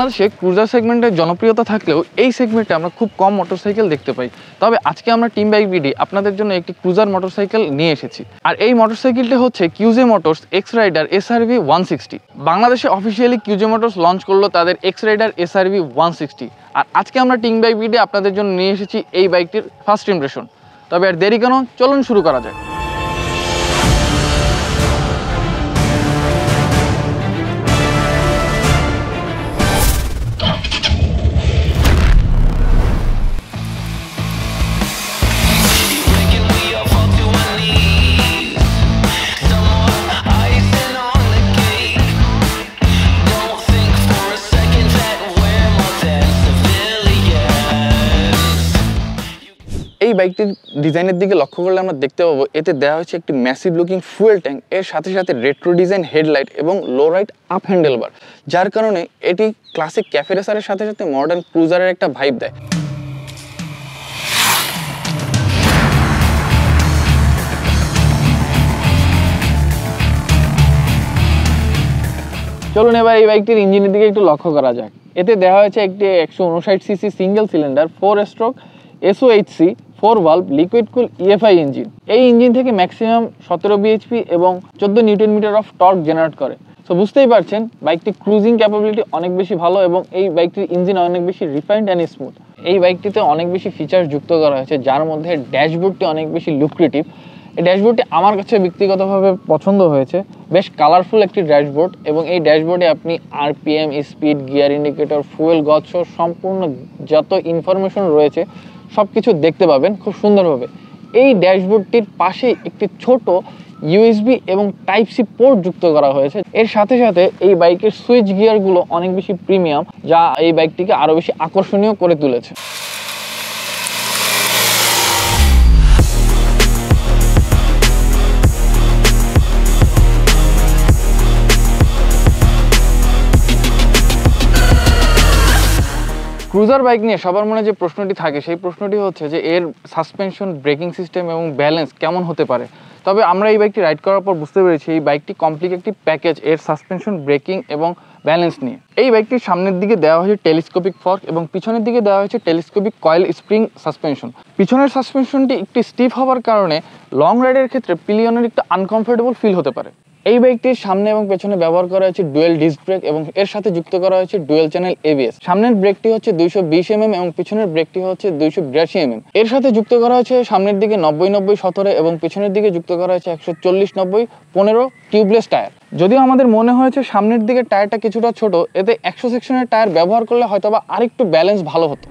বাংলাদেশে ক্রুজার সেগমেন্টের জনপ্রিয়তা থাকলেও এই সেগমেন্টে আমরা খুব কম মোটরসাইকেল দেখতে পাই। তবে আজকে আমরা টিম বাইক বিডি আপনাদের জন্য একটি ক্রুজার মোটরসাইকেল নিয়ে এসেছি। আর এই মোটরসাইকেলটি হচ্ছে কিউজে মোটরস এক্স রাইডার SRV 160। বাংলাদেশে অফিসিয়ালি কিউজে মোটরস লঞ্চ করলো তাদের এক্স রাইডার SRV 160। আর আজকে আমরা টিম বাইক বিডি আপনাদের জন্য নিয়ে এসেছি এই বাইকটির ফার্স্ট ইমপ্রেশন। তবে আর দেরি কেন, চলুন শুরু করা যায়। এই বাইকটির ডিজাইনের দিকে লক্ষ্য করলে আমরা দেখতে পাবো এতে দেওয়া হয়েছে একটি ম্যাসিভ লুকিং ফুয়েল ট্যাঙ্ক, এর সাথে সাথে রেট্রো ডিজাইন হেডলাইট এবং লো রাইট আপ হ্যান্ডেলবার, যার কারণে এটি ক্লাসিক ক্যাফে রেসারের সাথে সাথে মডার্ন ক্রুজারের একটা ভাইব দেয়। চলুন এবার এই বাইকটির ইঞ্জিনের দিকে একটু লক্ষ্য করা যাক। এতে দেওয়া হয়েছে একটি 159cc single cylinder 4 stroke SOHC 4 valve liquid cool EFI engine. এই ইঞ্জিন থেকে ম্যাক্সিমাম 17 bhp এবং 14 newton metre of torque generate করে। সো বুঝতেই পারছেন বাইকটি ক্রুজিং ক্যাপাবিলিটি অনেক বেশি ভালো এবং এই বাইকটির ইঞ্জিন অনেক বেশি রিফাইন্ড অ্যান্ড স্মুথ। এই বাইকটিতে অনেক বেশি ফিচার্স যুক্ত করা হয়েছে, যার মধ্যে ড্যাশবোর্ডটি অনেক বেশি লুক্রেটিভ। এই ড্যাশবোর্ডটি আমার কাছে ব্যক্তিগতভাবে পছন্দ হয়েছে, বেশ কালারফুল একটি ড্যাশবোর্ড এবং এই ড্যাশবোর্ডে আপনি RPM, speed, gear indicator, fuel গজ সহ সম্পূর্ণ যত ইনফরমেশন রয়েছে সব কিছু দেখতে পাবেন খুব সুন্দরভাবে। এই ড্যাশবোর্ডটির পাশে একটি ছোট USB এবং Type-C পোর্ট যুক্ত করা হয়েছে। এর সাথে সাথে এই বাইকের সুইচ গিয়ারগুলো অনেক বেশি প্রিমিয়াম, যা এই বাইকটিকে আরও বেশি আকর্ষণীয় করে তুলেছে। ক্রুজার বাইক নিয়ে সবার মনে যে প্রশ্নটি থাকে সেই প্রশ্নটি হচ্ছে যে এর সাসপেনশন, ব্রেকিং সিস্টেম এবং ব্যালেন্স কেমন হতে পারে। তবে আমরা এই বাইকটি রাইড করার পর বুঝতে পেরেছি এই বাইকটি কমপ্লিট একটি প্যাকেজ এর সাসপেনশন, ব্রেকিং এবং ব্যালেন্স নিয়ে। এই বাইকটির সামনের দিকে দেওয়া হয়েছে টেলিস্কোপিক ফর্ক এবং পিছনের দিকে দেওয়া হয়েছে টেলিস্কোপিক কয়েল স্প্রিং সাসপেনশন। পিছনের সাসপেনশনটি একটি স্টিফ হওয়ার কারণে লং রাইডের ক্ষেত্রে পিলিয়নের একটু আনকমফোর্টেবল ফিল হতে পারে। এই বাইকটির সামনে এবং পেছনে ব্যবহার করা হয়েছে ডুয়েল ডিস্ক ব্রেক এবং এর সাথে যুক্ত করা হয়েছে ডুয়েল চ্যানেল ABS। সামনের ব্রেকটি হচ্ছে 220 mm এবং পিছনের ব্রেকটি হচ্ছে 282 mm। এর সাথে যুক্ত করা হয়েছে সামনের দিকে 90-90-17 এবং পিছনের দিকে যুক্ত করা হয়েছে 140-90-15 টিউবলেস টায়ার। যদিও আমাদের মনে হয়েছে সামনের দিকে টায়ারটা কিছুটা ছোট, এতে 100 সেকশনের টায়ার ব্যবহার করলে হয়তোবা আরেকটু ব্যালেন্স ভালো হতো।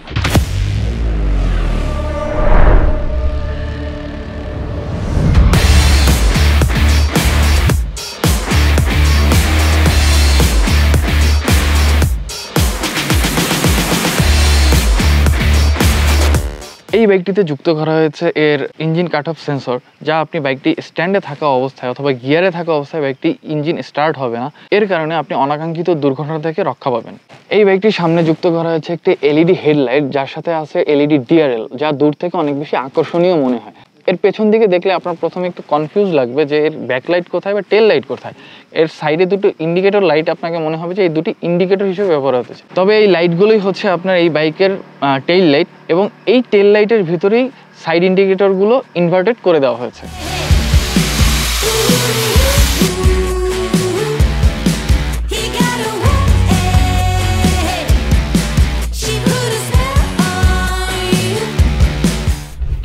এই বাইকটিতে যুক্ত করা হয়েছে এর ইঞ্জিন কাট অফ সেন্সর, যা আপনি বাইকটি স্ট্যান্ডে থাকা অবস্থায় অথবা গিয়ারে থাকা অবস্থায় বাইকটি ইঞ্জিন স্টার্ট হবে না, এর কারণে আপনি অনাকাঙ্ক্ষিত দুর্ঘটনা থেকে রক্ষা পাবেন। এই বাইকটির সামনে যুক্ত করা হয়েছে একটি LED হেডলাইট, যার সাথে আছে LED DRL, যা দূর থেকে অনেক বেশি আকর্ষণীয় মনে হয়। এর পেছন দিকে দেখলে আপনার প্রথমে একটু কনফিউজ লাগবে যে এর ব্যাকলাইট কোথায় বা টেল লাইট কোথায়। এর সাইডে দুটো ইন্ডিকেটর লাইট আপনাকে মনে হবে যে এই দুটি ইন্ডিকেটর হিসেবে ব্যবহার হতেছে, তবে এই লাইটগুলোই হচ্ছে আপনার এই বাইকের টেইল লাইট এবং এই টেল লাইটের ভিতরেই সাইড ইন্ডিকেটরগুলো ইনভার্টেড করে দেওয়া হয়েছে।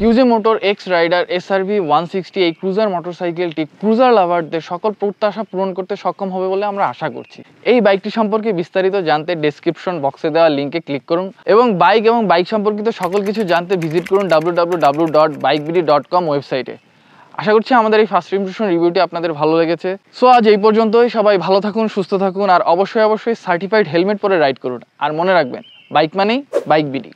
কিউজে মোটর এক্স রাইডার SRV 160 এই ক্রুজার মোটরসাইকেলটি ক্রুজার লাভারদের সকল প্রত্যাশা পূরণ করতে সক্ষম হবে বলে আমরা আশা করছি। এই বাইকটি সম্পর্কে বিস্তারিত জানতে ডেসক্রিপশন বক্সে দেওয়া লিঙ্কে ক্লিক করুন এবং বাইক সম্পর্কিত সকল কিছু জানতে ভিজিট করুন www.bikebidi.com ওয়েবসাইটে। আশা করছি আমাদের এই ফার্স্ট ইমপ্রেশন রিভিউটি আপনাদের ভালো লেগেছে। সো আজ এই পর্যন্তই। সবাই ভালো থাকুন, সুস্থ থাকুন আর অবশ্যই সার্টিফাইড হেলমেট পরে রাইড করুন। আর মনে রাখবেন, বাইক মানেই বাইক বিডি।